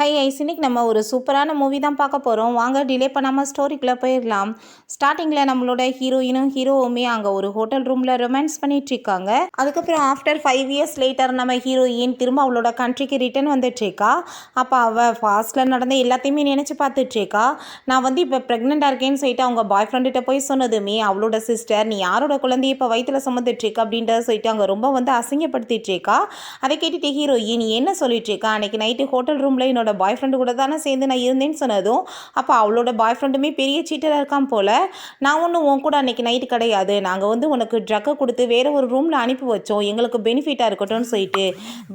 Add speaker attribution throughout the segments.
Speaker 1: High ice இன்னைக்கு நம்ம ஒரு சூப்பரான மூவி தான் பார்க்க போகிறோம். வாங்க டிலே பண்ணாமல் ஸ்டோரிக்குள்ளே போயிடலாம். ஸ்டார்டிங்கில் நம்மளோட ஹீரோயினும் ஹீரோவுமே அங்கே ஒரு ஹோட்டல் ரூமில் ரொமான்ஸ் பண்ணிட்டு இருக்காங்க. அதுக்கப்புறம் ஆஃப்டர் 5 இயர்ஸ் லேட்டர் நம்ம ஹீரோயின் திரும்ப அவளோட கண்ட்ரிக்கு ரிட்டர்ன் வந்துட்டுருக்கா. அப்போ அவள் ஃபாஸ்ட்டில் நடந்த எல்லாத்தையுமே நினச்சி பார்த்துட்ருக்கா. நான் வந்து இப்போ ப்ரெக்னெண்ட்டாக இருக்கேன்னு சொல்லிட்டு அவங்க பாய் ஃப்ரெண்டுகிட்ட போய் சொன்னதுமே அவளோட சிஸ்டர் நீ யாரோட குழந்தைய இப்போ வயிற்றில் சுமந்துட்டுருக்க அப்படின்றத சொல்லிட்டு அங்கே ரொம்ப வந்து அசிங்கப்படுத்திட்டுருக்கா. அதை கேட்டுட்டு ஹீரோயின் நீ என்ன சொல்லிட்டுருக்கா, அன்றைக்கி நைட்டு ஹோட்டல் ரூமில் என்னோட பாய் ஃப்ரெண்டு கூட தானே சேர்ந்து நான் இருந்தேன்னு சொன்னதும் அப்போ அவளோட பாய் ஃப்ரெண்டுமே பெரிய சீட்டராக இருக்கான் போல். நான் ஒன்றும் உன் கூட அன்றைக்கி நைட்டு கிடையாது, நாங்கள் வந்து உனக்கு ட்ரக்கை கொடுத்து வேறு ஒரு ரூமில் அனுப்பி வச்சோம் எங்களுக்கு பெனிஃபிட்டாக இருக்கட்டும்னு சொல்லிட்டு.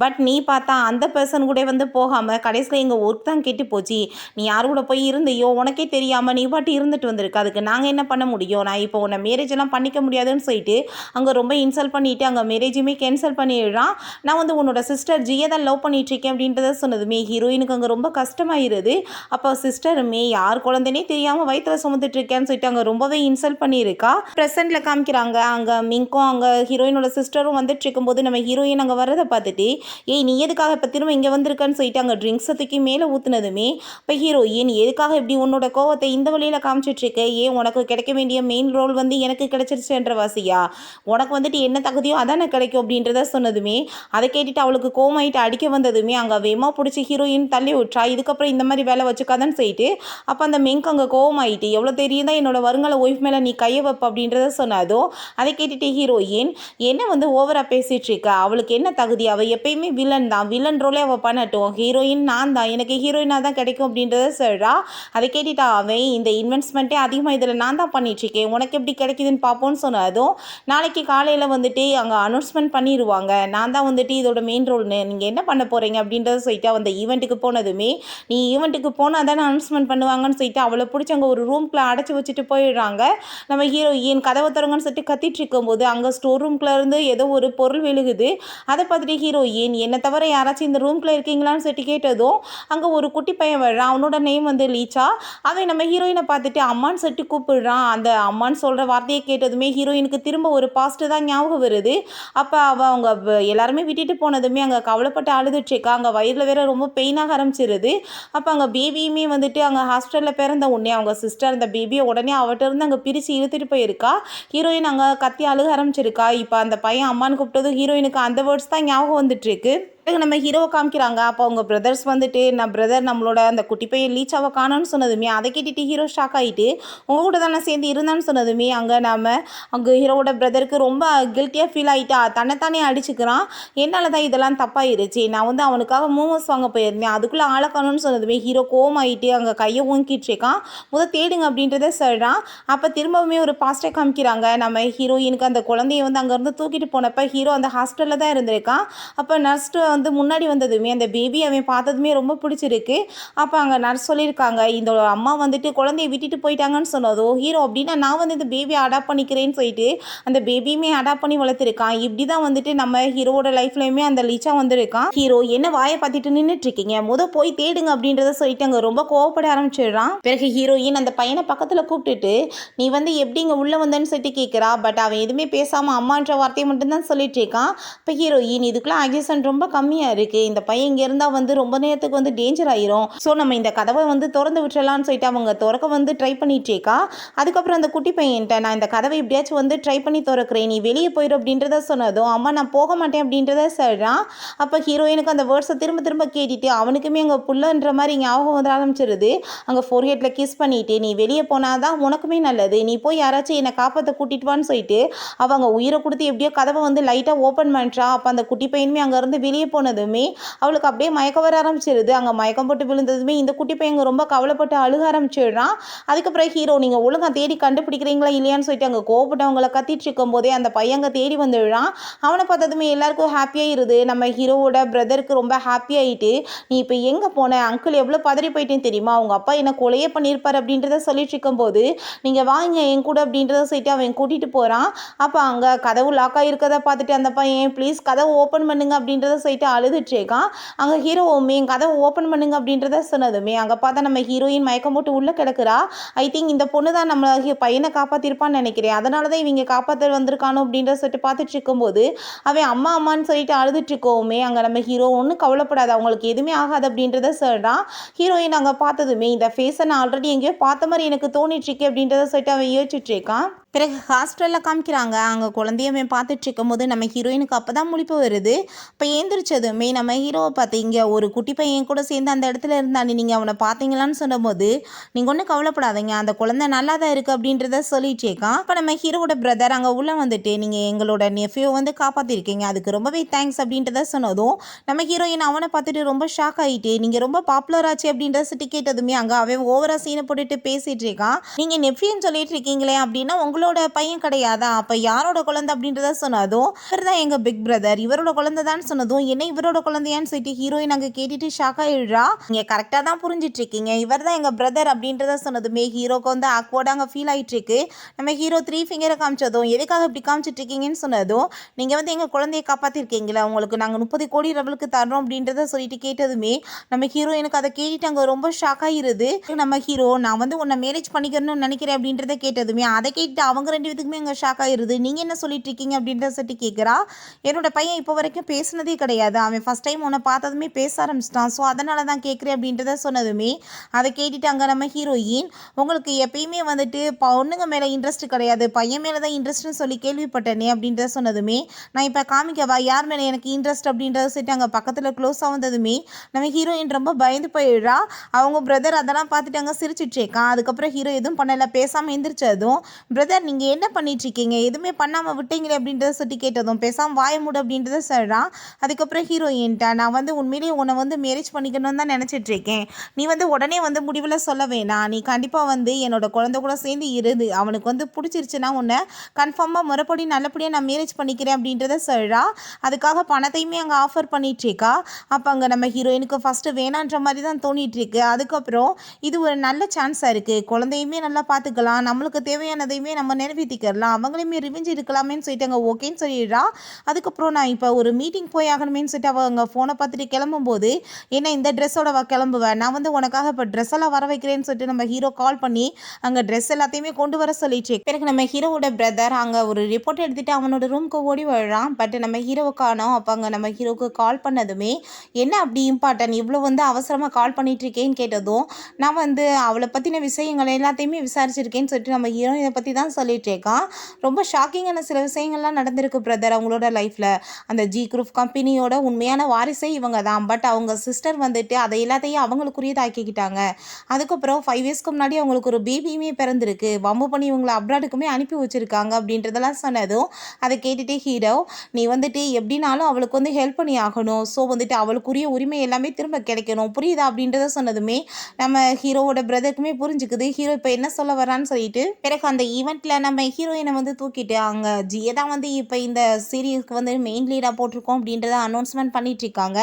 Speaker 1: பட் நீ பார்த்தா அந்த பர்சன் கூட வந்து போகாமல் கடைசியில் எங்கள் ஒர்க் தான் கெட்டு போச்சு. நீ யார் கூட போய் இருந்தையோ உனக்கே தெரியாமல் நீ பாட்டு இருந்துட்டு வந்திருக்கு, அதுக்கு நாங்கள் என்ன பண்ண முடியும், நான் இப்போ உன்னை மேரேஜ் எல்லாம் பண்ணிக்க முடியாதுன்னு சொல்லிட்டு அங்கே ரொம்ப இன்சல்ட் பண்ணிவிட்டு அங்கே மேரேஜுமே கேன்சல் பண்ணிடுறான். நான் வந்து உன்னோட சிஸ்டர் ஜியை தான் லவ் பண்ணிகிட்ருக்கேன் அப்படின்றத சொன்னதுமே ஹீரோயினுக்கு அங்கே ரொம்ப கஷ்டமாயிருது. அப்போ சிஸ்டருமே யார் குழந்தைனே தெரியாமல் வயிற்றில் சுமந்துட்டு இருக்கேன்னு சொல்லிட்டு அங்கே ரொம்பவே இன்சல்ட் பண்ணியிருக்கா. ப்ரெசென்ட்டில் காமிக்கிறாங்க அங்கே மிங்கும் அங்கே ஹீரோயினோட சிஸ்டரும் வந்துட்டு இருக்கும்போது நம்ம ஹீரோயின் அங்கே வரதை பார்த்துட்டு ஏய் நீ எதுக்காக இப்போ திரும்ப இங்கே வந்திருக்கான்னு சொல்லிட்டு அங்கே ட்ரிங்க்ஸை தூக்கி மேலே ஊற்றுனதுமே இப்போ ஹீரோயின் எதுக்காக இப்படி உன்னோட கோவத்தை இந்த வழியில் காமிச்சிட்ருக்க, ஏன் உனக்கு கிடைக்க வேண்டிய மெயின் ரோல் வந்து எனக்கு கிடைச்சிருச்சுன்ற வாசியா, உனக்கு வந்துட்டு என்ன தகுதியோ அதானே கிடைக்கும் அப்படின்றத சொன்னதுமே அதை கேட்டுட்டு அவளுக்கு கோவமாயிட்டு அடிக்க வந்ததுமே அங்கே வேமா பிடிச்சி ஹீரோயின் தள்ளி விட்றா. இதுக்கப்புறம் இந்த மாதிரி வேலை வச்சுக்காதன்னு சொல்லிட்டு அப்போ அந்த மெங்க் அங்கே கோவமாயிட்டு எவ்வளோ தெரியும் தான் என்னோட வருங்கால ஒய்ஃப் மேலே நீ கையை வைப்ப அப்படின்றத சொன்னதோ அதை கேட்டுட்டு ஹீரோயின் என்ன வந்து ஓவராக பேசிகிட்டு இருக்கா, அவளுக்கு என்ன தகுதி, அவள் எப்பயுமே வில்லன் தான், வில்லன் ரோலே அவள் பண்ணட்டும், ஹீரோயின் நான் தான், எனக்கு ஹீரோயினாக தான் கிடைக்கும் அப்படின்றத சொல்கிறா. அதை கேட்டுட்டா அவன் இந்த இன்வெஸ்ட்மெண்ட்டே அதிகமாக இதில் நான் தான் பண்ணிகிட்ருக்கேன், உனக்கு எப்படி கிடைக்குதுன்னு பார்ப்போன்னு சொன்னதும் நாளைக்கு காலையில் வந்துட்டு அங்கே அனௌன்ஸ்மெண்ட் பண்ணிடுவாங்க நான் தான் வந்துட்டு இதோட மெயின் ரோல்னு, நீங்கள் என்ன பண்ண போகிறீங்க அப்படின்றத சொல்லிட்டு அந்த ஈவெண்ட்டுக்கு போனதுமே நீ ஈவெண்ட்டுக்கு போனால் தானே அனௌன்ஸ்மெண்ட் பண்ணுவாங்கன்னு சொல்லிட்டு அவளை பிடிச்சி அங்கே ஒரு ரூம்குள்ளே அடைச்சி வச்சுட்டு போயிடுறாங்க. நம்ம ஹீரோயின் கதவை திறங்கன்னு சொல்லிட்டு கத்திட்டு இருக்கும்போது அங்கே ஸ்டோர் ரூம்குள்ளே இருந்து ஏதோ ஒரு பொருள் விழுகுது. அதை பார்த்துட்டு ஹீரோயின் என்னை தவிர யாராச்சும் இந்த ரூம்குள்ளே இருக்கீங்களான்னு சொல்லிட்டு கேட்டதும் அங்கே ஒரு குட்டி பையன் வர்றான், அவனோட நேம் வந்து லீச்சா. அவன் நம்ம ஹீரோயினை பார்த்துட்டு அம்மான்னு சொல்லிட்டு கூப்பிடுறான். அந்த அம்மான்னு சொல்கிற வார்த்தையை கேட்டதுமே ஹீரோயினுக்கு திரும்ப ஒரு பாஸ்ட்டு தான் ஞாபகம் வருது. அப்போ அவள் அவங்க எல்லாருமே விட்டுட்டு போனதுமே அங்கே கவலைப்பட்டு அழுதுட்ருக்கா. அங்கே வயிறில் வேற ரொம்ப பெயினாக ஆரம்பிச்சிருது. அப்போ அங்கே பேபியுமே வந்துட்டு அங்கே ஹாஸ்பிட்டலில் பிறந்த உடனே அவங்க சிஸ்டர் அந்த பேபியை உடனே அவட்ட இருந்து அங்கே பிரித்து இழுத்துட்டு போயிருக்கா. ஹீரோயின் அங்கே கத்தி அழுக ஆரம்பிச்சிருக்கா. இப்போ அந்த பையன் அம்மான்னு கூப்பிட்டதும் ஹீரோயினுக்கு அந்த வேர்ட்ஸ் தான் ஞாபகம் வந்துட்டுருக்கு. நம்ம ஹீரோவை காமிக்கிறாங்க. அப்போ அவங்க பிரதர்ஸ் வந்துட்டு நம்மளோட அந்த குட்டி பையன் லீச்சாவை காணோன்னு சொன்னதுமே அதை கேட்டுட்டு ஹீரோ ஷாக் ஆகிட்டு உங்கள் கூட தானே சேர்ந்து இருந்தான்னு சொன்னதுமே அங்கே ஹீரோவோட பிரதருக்கு ரொம்ப கில்ட்டியாக ஃபீல் ஆகிட்டா, தன்னைத்தானே அடிச்சுக்கிறான். என்னால் தான் இதெல்லாம் தப்பாயிருச்சு, நான் வந்து அவனுக்காக மூவஸ் வாங்க போயிருந்தேன், அதுக்குள்ளே ஆளை காணோன்னு சொன்னதுமே ஹீரோ கோவமாயிட்டு அங்கே கையை ஊங்கிட்டுருக்கான். தேடுங்க அப்படின்றத சொல்கிறான். அப்போ திரும்பவுமே ஒரு பாஸ்டை காமிக்கிறாங்க. நம்ம ஹீரோயினுக்கு அந்த குழந்தைய வந்து அங்கேருந்து தூக்கிட்டு போனப்போ ஹீரோ அந்த ஹாஸ்பிட்டலில் தான் இருந்திருக்கான். அப்போ நர்ஸ்ட்டு வந்து முன்னாடி வந்ததுமே அந்த பேபி அவன் பார்த்ததுமே ரொம்ப பிடிச்சிருக்கு. அப்போ அங்கே நர்ஸ் சொல்லியிருக்காங்க இந்த அம்மா வந்துட்டு குழந்தைய விட்டுட்டு போயிட்டாங்கன்னு சொன்னதோ ஹீரோ அப்படின்னா நான் வந்து இந்த பேபியை அடாப்ட் பண்ணிக்கிறேன்னு சொல்லிட்டு அந்த பேபியுமே அடாப்ட் பண்ணி வளர்த்துருக்கான். இப்படி தான் வந்துட்டு நம்ம ஹீரோவோட லைஃப்லையுமே அந்த லீச்சா வந்திருக்கான். ஹீரோ என்ன வாயை பார்த்துட்டு நின்றுட்டு இருக்கீங்க, போய் தேடுங்க அப்படின்றத சொல்லிட்டு அங்கே ரொம்ப கோவப்பட ஆரம்பிச்சிடுறான். பிறகு ஹீரோயின் அந்த பையனை பக்கத்தில் கூப்பிட்டுட்டு நீ வந்து எப்படி இங்கே உள்ளே வந்தேன்னு சொல்லிட்டு கேட்குறா. பட் அவன் எதுவுமே பேசாமல் அம்மான்ற வார்த்தையை மட்டும்தான் சொல்லிட்டு இருக்கான். இப்போ ஹீரோயின் இதுக்குள்ள ஆக்சிஜன் ரொம்ப கம்மியாக இருக்குது, இந்த பையன் இங்கே இருந்தால் வந்து ரொம்ப நேரத்துக்கு வந்து டேஞ்சர் ஆயிரும், ஸோ நம்ம இந்த கதவை வந்து திறந்து விட்டுறலான்னு சொல்லிட்டு அவங்க திறக்க வந்து ட்ரை பண்ணிட்டேக்கா. அதுக்கப்புறம் அந்த குட்டி பையன்ட்ட நான் இந்த கதவை எப்படியாச்சும் வந்து ட்ரை பண்ணி திறக்கிறேன், நீ வெளியே போயிடும் அப்படின்றத சொன்னதும் அம்மா நான் போக மாட்டேன் அப்படின்றத சொல்கிறான். அப்போ ஹீரோயினுக்கு அந்த வேர்ட்ஸை திரும்ப திரும்ப கேட்டுட்டு அவனுக்குமே அங்கே புள்ளன்ற மாதிரி ஞாபகம் வந்து ஆரம்பிச்சிருது. அங்கே ஃபோர்ஹெட்டில் கிஸ் பண்ணிட்டு நீ வெளியே போனாதான் உனக்குமே நல்லது, நீ போய் யாராச்சும் என்னை காப்பாற்ற கூட்டிட்டு வான்னு சொல்லிட்டு அவங்க உயிரை கொடுத்து எப்படியோ கதவை வந்து லைட்டாக ஓப்பன் பண்ணுறா. அப்போ அந்த குட்டி பையனுமே அங்கேருந்து வெளியே போனதுமே அவளுக்கு அப்படியே மயக்கம் வர ஆரம்பிச்சிருது. அங்கே மயக்கம் போட்டு விழுந்ததுமே இந்த குட்டி பையங்க ரொம்ப கவலைப்பட்டு அழுக ஆரம்பிச்சிடுறான். அதுக்கப்புறம் ஹீரோ நீங்கள் ஒழுங்காக தேடி கண்டுபிடிக்கிறீங்களா இல்லையான்னு சொல்லிட்டு அங்கே கோவப்பட்டு அவங்கள கத்திட்டு இருக்கும் போதே அந்த பையங்க தேடி வந்துடுறான். அவனை பார்த்ததுமே எல்லாருக்கும் ஹாப்பியாக இருது. நம்ம ஹீரோவோட பிரதருக்கு ரொம்ப ஹாப்பி ஆகிட்டு நீ இப்போ எங்கே போன, அங்கிள் எவ்வளோ பதறி போயிட்டேன்னு தெரியுமா, அவங்க அப்பா என்ன கொலையே பண்ணியிருப்பார் அப்படின்றத சொல்லிட்டு இருக்கும்போது நீங்கள் வாங்க என் கூட அப்படின்றத சொல்லிட்டு அவன் கூட்டிகிட்டு போகிறான். அப்போ அங்கே கதவு லாக் ஆகிருக்கதை பார்த்துட்டு அந்த பையன் ப்ளீஸ் கதவு ஓப்பன் பண்ணுங்க அப்படின்றத சொல்லிட்டு சொல்லிட்டு அழுதுட்ருக்கான். அங்கே ஹீரோவுமே கதவை ஓப்பன் பண்ணுங்க அப்படின்றத சொன்னதுமே அங்கே பார்த்தா நம்ம ஹீரோயின் மயக்கம் போட்டு உள்ளே கிடக்குறா. ஐ திங்க் இந்த பொண்ணு தான் நம்ம பையனை காப்பாற்றிருப்பான்னு நினைக்கிறேன். அதனால தான் இவங்க காப்பாற்ற வந்திருக்கானோ அப்படின்றத சொல்லிட்டு பார்த்துட்டு இருக்கும்போது அவன் அம்மா அம்மான்னு சொல்லிட்டு அழுதுட்டு இருக்கோமே அங்கே நம்ம ஹீரோ ஒன்றும் கவலைப்படாது, அவங்களுக்கு எதுவுமே ஆகாது அப்படின்றத சொல்கிறான். ஹீரோயின் அங்கே பார்த்ததுமே இந்த ஃபேஸை நான் ஆல்ரெடி எங்கேயோ பார்த்த மாதிரி எனக்கு தோணிட்டுருக்கு அப்படின்றத சொல்லிட்டு அவன் யோசிச்சுட்டு இருக்கான். பிறகு ஹாஸ்டலில் காமிக்கிறாங்க. அங்கே குழந்தையமே பார்த்துட்டு இருக்கும்போது நம்ம ஹீரோயினுக்கு அப்போ தான் முழிப்பு வருது. இப்போ ஏந்திரிச்சதுமே நம்ம ஹீரோவை பார்த்தீங்க ஒரு குட்டி பையன் கூட சேர்ந்து அந்த இடத்துல இருந்தானே, நீங்கள் அவனை பார்த்தீங்களான்னு சொன்னபோது நீங்கள் ஒன்றும் கவலைப்படாதீங்க, அந்த குழந்தை நல்லா தான் இருக்குது அப்படின்றத சொல்லிட்டேக்கான். இப்போ நம்ம ஹீரோவோட பிரதர் அங்கே உள்ளே வந்துட்டு நீங்கள் எங்களோட நெஃப்யூவை வந்து காப்பாற்றிருக்கீங்க, அதுக்கு ரொம்பவே தேங்க்ஸ் அப்படின்றத சொன்னதும் நம்ம ஹீரோயின் அவனை பார்த்துட்டு ரொம்ப ஷாக் ஆகிட்டு நீங்கள் ரொம்ப பாப்புலர் ஆச்சு அப்படின்றத சுட்டி கேட்டதுமே அங்கே அவன் ஓவராக சீனை போட்டுட்டு பேசிகிட்டு இருக்கான். நீங்கள் நெஃப்யூன்னு சொல்லிட்டு இருக்கீங்களே அப்படின்னா உங்களோட பையன் கிடையாதா, அப்போ யாரோட குழந்தை அப்படின்றத சொன்னதும் இவர் தான் எங்கள் பிக் பிரதர், இவரோட குழந்தை தான் சொன்னதும் என்ன இவரோட குழந்தையான்னு சொல்லிட்டு ஹீரோயின் அங்கே கேட்டுட்டு ஷாக் ஆகிடுறா. நீங்கள் கரெக்டாக தான் புரிஞ்சிட்டு இருக்கீங்க, இவர் தான் எங்கள் பிரதர் அப்படின்றத சொன்னதுமே ஹீரோக்கு வந்து ஆக்வர்டாக அங்கே ஃபீல் ஆகிட்டு இருக்கு. நம்ம ஹீரோ 3 ஃபிங்கரை காமிச்சதும் எதுக்காக இப்படி காமிச்சிட்டு இருக்கீங்கன்னு சொன்னதும் நீங்கள் வந்து எங்கள் குழந்தையை காப்பாற்றிருக்கீங்களா, உங்களுக்கு நாங்கள் 30 கோடி லெவலுக்கு தர்றோம் அப்படின்றத சொல்லிட்டு கேட்டதுமே நம்ம ஹீரோயினுக்கு அதை கேட்டுட்டு அங்கே ரொம்ப ஷாக் ஆகிருது. நம்ம ஹீரோ நான் வந்து உன்னை மேரேஜ் பண்ணிக்கணும்னு நினைக்கிறேன் அப்படின்றத கேட்டதுமே அதை கேட்டுட்டு அவங்க 2 பேத்துக்குமே அங்கே ஷாக் ஆகிருது. நீங்கள் என்ன சொல்லிட்டு இருக்கீங்க அப்படின்றத சொல்லி கேட்குறா. என்னோட பையன் இப்போ வரைக்கும் பேசினதே கிடையாது, அவன் ஃபஸ்ட் டைம் உன்னை பார்த்ததுமே பேச ஆரம்பிச்சிட்டான், ஸோ அதனால தான் கேட்குறேன் அப்படின்றத சொன்னதுமே அதை கேட்டுட்டு அங்கே நம்ம ஹீரோயின் உங்களுக்கு எப்பயுமே வந்துட்டு பொண்ணுங்க மேலே இன்ட்ரெஸ்ட் கிடையாது, பையன் மேலே தான் இன்ட்ரெஸ்ட்னு சொல்லி கேள்விப்பட்டேனே அப்படின்றத சொன்னதுமே நான் இப்போ காமிக்கவா யார் மேலே எனக்கு இன்ட்ரெஸ்ட் அப்படின்றத சொல்லிட்டு அங்கே பக்கத்தில் க்ளோஸாக வந்ததுமே நம்ம ஹீரோயின் ரொம்ப பயந்து போயிடுறா. அவங்க பிரதர் அதெல்லாம் பார்த்துட்டு அங்கே சிரிச்சிட்டு இருக்கான். அதுக்கப்புறம் ஹீரோ எதுவும் பண்ணலை, பேசாமல் எந்திரிச்சதும் பிரதர் நீங்கள் என்ன பண்ணிட்டுருக்கீங்க, எதுவுமே பண்ணாமல் விட்டீங்களே அப்படின்றத சொல்லி கேட்டதும் பேசாமல் வாய மூடு அப்படின்றத சொல்கிறான். அதுக்கப்புறம் ஹீரோயின்ட்ட நான் வந்து உண்மையிலேயே உன்னை வந்து மேரேஜ் பண்ணிக்கணும்னு தான் நினச்சிட்ருக்கேன், நீ வந்து உடனே வந்து முடிவில் சொல்ல வேணாம், நீ கண்டிப்பாக வந்து என்னோட குழந்தை கூட சேர்ந்து இருந்து அவனுக்கு வந்து பிடிச்சிருச்சுன்னா உன்னை கன்ஃபார்மாக முறைப்படி நல்லபடியாக நான் மேரேஜ் பண்ணிக்கிறேன் அப்படின்றத சொல்கிறா. அதுக்காக பணத்தையுமே அங்கே ஆஃபர் பண்ணிகிட்ருக்கா. அப்போ அங்கே நம்ம ஹீரோயினுக்கு ஃபஸ்ட்டு வேணான்ற மாதிரி தான் தோணிகிட்ருக்கு. அதுக்கப்புறம் இது ஒரு நல்ல சான்ஸாக இருக்குது, குழந்தையுமே நல்லா பார்த்துக்கலாம், நம்மளுக்கு தேவையானதையுமே நம்ம நிறைவேற்றிக்கலாம், அவங்களையுமே ரிவெஞ்ச் இருக்கலாமேன்னு சொல்லிட்டு அங்கே ஓகேன்னு சொல்லிடுறா. அதுக்கப்புறம் நான் இப்போ ஒரு மீட்டிங் போய் ஆகணுமேன்னு சொல்லிட்டு அவங்க ஃபோனை பார்த்துட்டு கிளம்பும்போது என்ன இந்த ட்ரெஸ்ஸோட கிளம்புவேன், நான் வந்து உனக்காக இப்போ ட்ரெஸ் எல்லாம் வர வைக்கிறேன்னு சொல்லிட்டு நம்ம ஹீரோ கால் பண்ணி அங்கே ட்ரெஸ் எல்லாத்தையுமே கொண்டு வர சொல்லிச்சு. பிறகு நம்ம ஹீரோவோட பிரதர் அங்கே ஒரு ரிப்போர்ட் எடுத்துகிட்டு அவனோட ரூமுக்கு ஓடி வர்றான். பட் நம்ம ஹீரோவை காணோம். அப்போ அங்கே நம்ம ஹீரோவுக்கு கால் பண்ணதுமே என்ன அப்படி இம்பார்ட்டன் இவ்வளோ வந்து அவசரமாக கால் பண்ணிகிட்ருக்கேன்னு கேட்டதும் நான் வந்து அவளை பற்றின விஷயங்கள் எல்லாத்தையுமே விசாரிச்சிருக்கேன்னு சொல்லிட்டு நம்ம ஹீரோயினை பற்றி தான் சொல்லிட்டு இருக்கான். ரொம்ப ஷாக்கிங்கான சில விஷயங்கள்லாம் நடந்திருக்கு பிரதர் அவங்களோட லைஃப்பில். அந்த ஜி குரூப் கம்பெனியோட உண்மையான வாரிசே இவங்க தான். பட் அவங்க சிஸ்டர் வந்துட்டு அதை எல்லாத்தையும் அவங்களுக்குரியதாக்கிக்கிட்டாங்க. அதுக்கப்புறம் 5 இயர்ஸ்க்கு முன்னாடி அவங்களுக்கு ஒரு பேபியுமே பிறந்திருக்கு, வம்பு பண்ணி இவங்களை அப்ராடுக்குமே அனுப்பி வச்சுருக்காங்க அப்படின்றதெல்லாம் சொன்னதும் அதை கேட்டுகிட்டே ஹீரோ நீ வந்துட்டு எப்படினாலும் அவளுக்கு வந்து ஹெல்ப் பண்ணி ஆகணும், ஸோ வந்துட்டு அவளுக்குரிய உரிமை எல்லாமே திரும்ப கிடைக்கணும், புரியுதா அப்படின்றத சொன்னதுமே நம்ம ஹீரோவோட பிரதருக்குமே புரிஞ்சுக்குது ஹீரோ இப்போ என்ன சொல்ல வரான்னு சொல்லிட்டு. பிறகு அந்த ஈவெண்ட்டில் நம்ம ஹீரோயினை வந்து தூக்கிட்டு அங்கே ஜியை தான் வந்து இப்போ இந்த சீரியஸ்க்கு வந்து மெயின் லீடாக போட்டிருக்கோம் அப்படின்றத அனௌன்ஸ்மெண்ட் பண்ணிகிட்ருக்காங்க.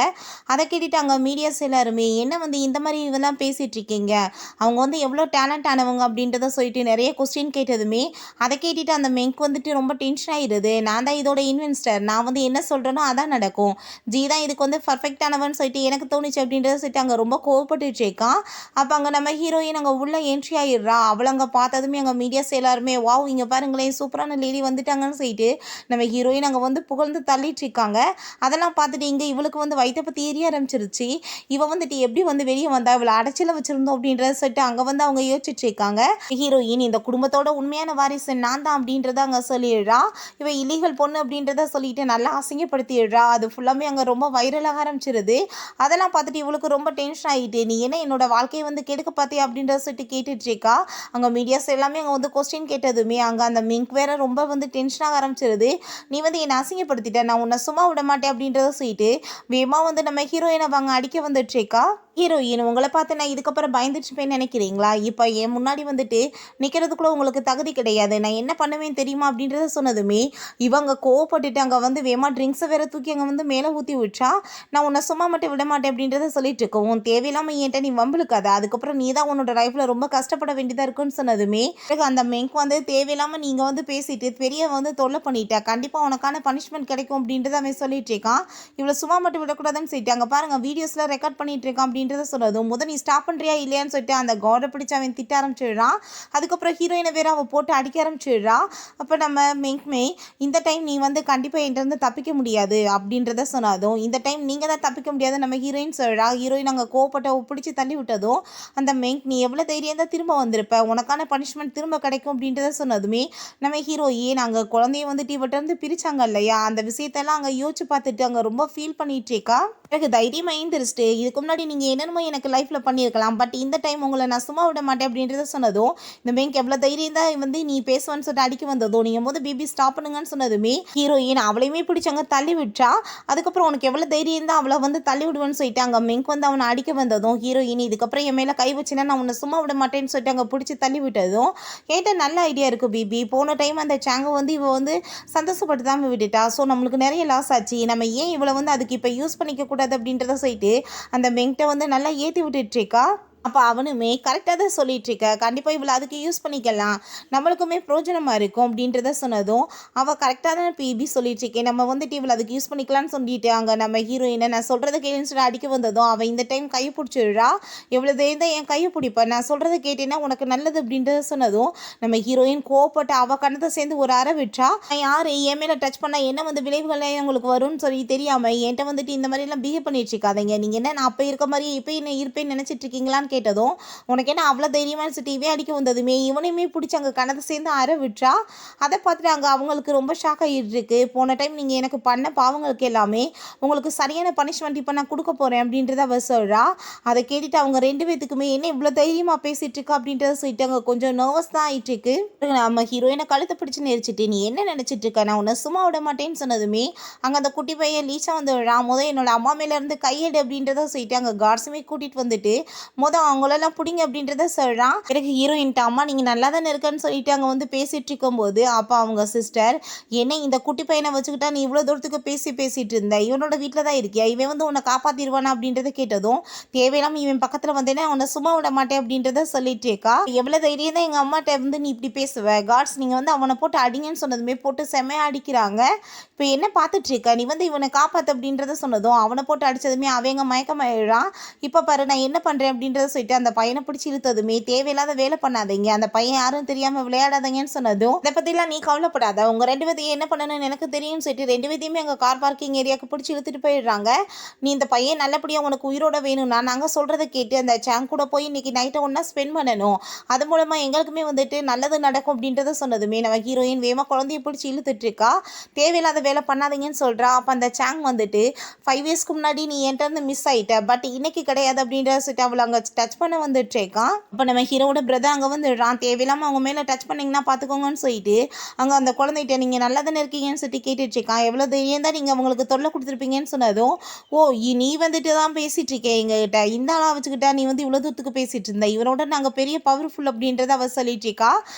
Speaker 1: அதை கேட்டுட்டு அங்கே மீடியாஸ் எல்லாருமே என்ன வந்து இந்த மாதிரி இதெல்லாம் பேசிகிட்ருக்கீங்க, அவங்க வந்து எவ்வளோ டேலண்ட் ஆனவங்க அப்படின்றத சொல்லிட்டு நிறைய கொஸ்டின் கேட்டதுமே அதை கேட்டுட்டு அந்த மெங்க் வந்துட்டு ரொம்ப டென்ஷன் ஆகிடுது. நான் தான் இதோட இன்வெஸ்டர், நான் வந்து என்ன சொல்கிறேனோ அதான் நடக்கும், ஜி தான் இதுக்கு வந்து பர்ஃபெக்டானவன்னு சொல்லிட்டு எனக்கு தோணுச்சு அப்படின்றத சொல்லிட்டு அங்கே ரொம்ப கோவப்பட்டுட்டு இருக்கான். அப்போ அங்கே நம்ம ஹீரோயின் அங்கே உள்ளே என்ட்ரி ஆகிடுறா. அவளை அங்கே பார்த்ததுமே அங்கே மீடியாஸ் எல்லாருமே வாவ் இங்கே பாருங்களேன் சூப்பரான லேடி வந்துட்டாங்கன்னு சொல்லிட்டு நம்ம ஹீரோயின் அங்கே வந்து புகழ்ந்து தள்ளிட்டு இருக்காங்க. அதெல்லாம் பார்த்துட்டு இங்கே இவளுக்கு வந்து வயிற்ற பற்றி எரிய ஆரம்பிச்சிருச்சு. இவன் வந்துட்டு எப்படி வந்து வெளியே வந்தா, இவளை அடைச்சில வச்சுருந்தோம் அப்படின்றத சொல்லிட்டு அங்கே வந்து அவங்க யோசிச்சுட்டு இருக்காங்க. ஹீரோயின் இந்த குடும்பத்தோட உண்மையான வாரிசு நான் தான் அப்படின்றத அங்கே சொல்லிடுறா. இவன் இல்லீகல் பொண்ணு அப்படின்றத சொல்லிட்டு நல்லா அசிங்கப்படுத்திடுறா. அது ஃபுல்லாமே அங்கே ரொம்ப வைரலாக ஆரம்பிச்சிருது. அதெல்லாம் பார்த்துட்டு இவளுக்கு ரொம்ப டென்ஷன் ஆகிட்டு நீ என்ன என்னோட வாழ்க்கையை வந்து கெடுக்க பார்த்தியா அப்படின்றத சொல்லிட்டு கேட்டுட்டு இருக்கா. அங்கே மீடியாஸ் எல்லாமே அங்கே வந்து கொஸ்டின் கேட்டதுமே அங்கே அந்த மிங்க் வேற ரொம்ப வந்து டென்ஷனாக ஆரம்பிச்சிருது. நீ வந்து என்னை அசிங்கப்படுத்திட்ட, நான் உன்னை சும்மா விட மாட்டேன் அப்படின்றத சொல்லிட்டு வேகமாக வந்து நம்ம ஹீரோயினை வாங்க அடிக்க வந்துட்டு இருக்கா. ஹீரோயின் உங்கள பார்த்து நான் இதுக்கப்புறம் பயந்துட்டுருப்பேன்னு நினைக்கிறீங்களா? இப்ப என் முன்னாடி வந்துட்டு நிக்கிறதுக்கூட உங்களுக்கு தகுதி கிடையாது. நான் என்ன பண்ணுவேன் தெரியுமா? அப்படின்றத சொன்னதுமே, இவங்க கோவப்பட்டுட்டு அங்க வந்து வேகமா ட்ரிங்க்ஸ வேற தூக்கி அங்க வந்து மேல ஊத்தி விட்றா. நான் உன்ன சும்மா மட்டும் விட மாட்டேன் அப்படின்றத சொல்லிட்டு இருக்கவும், தேவையில்லாம என்ட்ட நீ வம்பிழுக்காத. அதுக்கப்புறம் நீ தான் உன்னோட லைஃப்ல ரொம்ப கஷ்டப்பட வேண்டியதா இருக்குன்னு சொன்னதுமே, பிறகு அந்த மெங்க் வந்து தேவையில்லாம நீங்க வந்து பேசிட்டு பெரிய வந்து தொல்ல பண்ணிட்ட. கண்டிப்பா உனக்கான பனிஷ்மென்ட் கிடைக்கும் அப்படின்றத அவன் சொல்லிட்டு இருக்கான். இவள சும்மா மட்டும் விடக்கூடாதுன்னு சொல்லிட்டு, அங்க பாருங்க வீடியோஸ்லாம் ரெக்கார்ட் பண்ணிட்டு இருக்கான் அப்படின்றத சொன்னதும், முத நீ ஸ்டாப் பண்றியா இல்லையான்னு சொல்லிட்டு அந்த கார்ட பிடிச்சு அவன் திட்ட ஆரம்பிச்சிடுறான். அதுக்கப்புறம் ஹீரோயினை வேற அவ போட்டு அடிக்க ஆரம்பிச்சிடுறா. அப்ப நம்ம மெங்க்மே இந்த டைம் நீ வந்து கண்டிப்பா என்கிட்ட இருந்து தப்பிக்க முடியாது அப்படின்றத சொன்னதும், இந்த டைம் நீங்க தான் தப்பிக்க முடியாது நம்ம ஹீரோயின் சொல்றா. ஹீரோயின் அங்க கோவப்பட்ட பிடிச்சி தள்ளி விட்டதும், அந்த மெங்க் நீ எவ்வளவு தைரியம் தான் திரும்ப வந்திருப்ப, உனக்கான பனிஷ்மெண்ட் திரும்ப கிடைக்கும் அப்படின்றத சொன்னதுமே, நம்ம ஹீரோயின் அங்க குழந்தைய வந்துட்டு இவட்ட இருந்து பிரிச்சாங்க இல்லையா, அந்த விஷயத்தெல்லாம் அங்க யோசிச்சு பார்த்துட்டு அங்க ரொம்ப ஃபீல் பண்ணிட்டு இருக்கா. எனக்கு தைரியமா எழுந்திரிச்சிட்டு, இதுக்கு முன்னாடி நீங்க என்னென்னமோ எனக்கு லைஃப்ல பண்ணியிருக்கலாம், பட் இந்த டைம் உங்களை நான் சும்மா விட மாட்டேன் அப்படின்றத சொன்னதும், இந்த மெங்க் எவ்வளவு தைரியம் தான் வந்து நீ பேசுவான்னு சொல்லிட்டு அடிக்க வந்ததும், நீங்க போது பேபி ஸ்டாப் பண்ணுங்கன்னு சொன்னதுமே ஹீரோயின் அவளையுமே பிடிச்சாங்க தள்ளி விட்டா. அதுக்கப்புறம் உனக்கு எவ்வளவு தைரியம் தான் அவளை வந்து தள்ளி விடுவேன்னு சொல்லிட்டு அங்க மெங்க் வந்து அவனை அடிக்க வந்ததும், ஹீரோயின் இதுக்கப்புறம் என் மேல கை வச்சுன்னா நான் உன்னை சும்மா விட மாட்டேன்னு சொல்லிட்டு அங்க பிடிச்சி தள்ளி விட்டதும், கேட்ட நல்ல ஐடியா இருக்கு பேபி, போன டைம் அந்த சாங்க வந்து இவ வந்து சந்தோஷப்பட்டு தான் விட்டுட்டா. ஸோ நம்மளுக்கு நிறைய லாஸ் ஆச்சு, நம்ம ஏன் இவளை வந்து அதுக்கு இப்போ யூஸ் பண்ணிக்க கூடாது அப்படின்றத சொல்லிட்டு அந்த மெங்க்ட்ட வந்து நல்லா ஏற்றி விட்டுட்டு இருக்கா. அப்போ அவனுமே கரெக்டாக தான் சொல்லிட்டு இருக்க, கண்டிப்பாக இவளை அதுக்கு யூஸ் பண்ணிக்கலாம், நம்மளுக்குமே பிரோஜனமாக இருக்கும் அப்படின்றத சொன்னதும், அவள் கரெக்டாக தான் பிபி சொல்லிட்டு இருக்கேன், நம்ம வந்துட்டு இவளை அதுக்கு யூஸ் பண்ணிக்கலாம்னு சொல்லிட்டு அங்கே நம்ம ஹீரோயினை நான் சொல்கிறத கேளுன்னு சொல்லி அடிக்க வந்ததும், அவள் இந்த டைம் கையை பிடிச்சிடுறா. எவ்வளோ தான் என் கையை பிடிப்பேன், நான் சொல்கிறத கேட்டேன்னா உனக்கு நல்லது அப்படின்றத சொன்னதும், நம்ம ஹீரோயின் கோவப்பட்டு அவள் கண்ணத்தை சேர்ந்து ஒரு அறை விட்டா. நான் யார் என் மேலே டச் பண்ணால் என்ன வந்து விளைவுகள் உங்களுக்கு வரும்னு சொல்லி தெரியாமல் என்கிட்ட வந்துட்டு இந்த மாதிரிலாம் பிஹேவ் பண்ணிட்டு இருக்காதீங்க, நீங்கள் என்ன நான் அப்போ இருக்க மாதிரி இப்போ என்ன இருப்பேன்னு நினச்சிட்டு இருக்கீங்களான்னு கேட்டதும், உனக்கு என்ன அவ்வளோ தைரியமான சிட்டிவே அடிக்க வந்ததுமே இவனையுமே பிடிச்சி அங்கே கணத்தை சேர்ந்து அற விட்டுறா. அதை பார்த்துட்டு அங்கே அவங்களுக்கு ரொம்ப ஷாக் ஆகிட்டு இருக்கு. போன டைம் நீங்கள் எனக்கு பண்ண பாவங்களுக்கு எல்லாமே உங்களுக்கு சரியான பனிஷ்மெண்ட் இப்போ நான் கொடுக்க போகிறேன் அப்படின்றத அவ சொல்கிறா. அதை கேட்டுட்டு அவங்க ரெண்டு பேத்துக்குமே என்ன இவ்வளோ தைரியமாக பேசிகிட்டு இருக்கா அப்படின்றத சொல்லிட்டு அங்கே கொஞ்சம் நர்வஸ் தான் ஆகிட்டு இருக்கு. நம்ம ஹீரோயினை கழுத்தை பிடிச்சி நெரிச்சிட்டு நீ என்ன நினச்சிட்டு இருக்க, நான் உன்னை சும்மா விட மாட்டேன்னு சொன்னதுமே அங்கே அந்த குட்டி பையன் லீச்சா வந்து முதல் என்னோட அம்மா மேலேருந்து கையெடு அப்படின்றத சொல்லிட்டு அங்கே கார்ட்ஸுமே கூட்டிகிட்டு வந்துட்டு அவங்களெல்லாம் பிடிங்க அப்படின்றத சொல்கிறான். பிறகு ஹீரோயின்ட்ட அம்மா நீங்கள் நல்லா தானே இருக்கன்னு சொல்லிட்டு அங்கே வந்து பேசிகிட்டு இருக்கும்போது அப்போ அவங்க சிஸ்டர் என்ன இந்த குட்டி பையனை வச்சுக்கிட்டா நீ இவ்வளோ தூரத்துக்கு பேசிகிட்டு இருந்த, இவனோட வீட்டில் தான் இருக்கியா, இவன் வந்து உன்னை காப்பாற்றிடுவானா அப்படின்றத கேட்டதும், தேவையில்லாமல் இவன் பக்கத்தில் வந்தேன்னா உன்னை சும்மா விட மாட்டேன் அப்படின்றத சொல்லிட்டு இருக்கா. எவ்வளோ தைரியம் தான் எங்கள் அம்மாட்ட வந்து நீ இப்படி பேசுவ, கார்ட்ஸ் நீங்கள் வந்து அவனை போட்டு அடிங்கன்னு சொன்னதுமே போட்டு செம்மையாக அடிக்கிறாங்க. இப்போ என்ன பார்த்துட்டு இருக்க, நீ வந்து இவனை காப்பாற்று அப்படின்றத சொன்னதும் அவனை போட்டு அடித்ததுமே அவங்க மயக்கமாயிடுறான். இப்போ பாரு நான் என்ன பண்ணுறேன் அப்படின்றத சொல்லிட்டு அந்த பையனை பிடிச்சி இழுத்ததுமே தேவையில்லாத வேலை பண்ணாதீங்க, அந்த பையன் யாரும் தெரியாமல் விளையாடாதீங்கன்னு சொன்னதும், இதை பற்றிலாம் நீ கவலைப்படாத, உங்கள் ரெண்டு பேத்தையும் என்ன பண்ணணும்னு எனக்கு தெரியும்னு சொல்லிட்டு ரெண்டு பேத்தையுமே அங்கே கார் பார்க்கிங் ஏரியாவுக்கு பிடிச்சி இழுத்துட்டு போயிடுறாங்க. நீ இந்த பையன் நல்லபடியாக உனக்கு உயிரோட வேணும்னா நாங்கள் சொல்கிறத கேட்டு அந்த சாங் கூட போய் இன்னைக்கு நைட்டை ஒன்றா ஸ்பெண்ட் பண்ணணும், அது மூலமாக எங்களுக்குமே வந்துட்டு நல்லது நடக்கும் அப்படின்றத சொன்னதுமே நம்ம ஹீரோயின் வேகமாக குழந்தைய பிடிச்சி இழுத்துட்டு இருக்கா. தேவையில்லாத வேலை பண்ணாதீங்கன்னு சொல்கிறா. அப்போ அந்த சாங் வந்துட்டு 5 இயர்ஸ்க்கு முன்னாடி நீ என்கிட்ட இருந்து மிஸ் ஆகிட்ட, பட் இன்னைக்கு கிடையாது அப்படின்றத சொல்லிட்டு அவளை அங்கே டச் பண்ண வந்துட்டு இருக்கான். அப்போ நம்ம ஹீரோட பிரதர் அங்கே வந்துடுறான். தேவையில்லாமல் அவங்க மேலே டச் பண்ணிங்கன்னா பார்த்துக்கோங்கன்னு சொல்லிட்டு அங்கே அந்த குழந்தைகிட்ட நீங்கள் நல்லா தானே இருக்கீங்கன்னு சொல்லிட்டு கேட்டுட்டு இருக்கான். எவ்வளோ தைரியம் தான் நீங்கள் அவங்களுக்கு தொல்லை கொடுத்துருப்பீங்கன்னு சொன்னதும், ஓ நீ வந்துட்டு தான் பேசிகிட்டு இருக்கேன் எங்ககிட்ட, இந்த ஆளாக வச்சுக்கிட்டா நீ வந்து இவ்வளோ தூரத்துக்கு பேசிகிட்டு இருந்த, இவனோட நாங்கள் பெரிய பவர்ஃபுல் அப்படின்றத அவள் சொல்லிட்டு இருக்கா.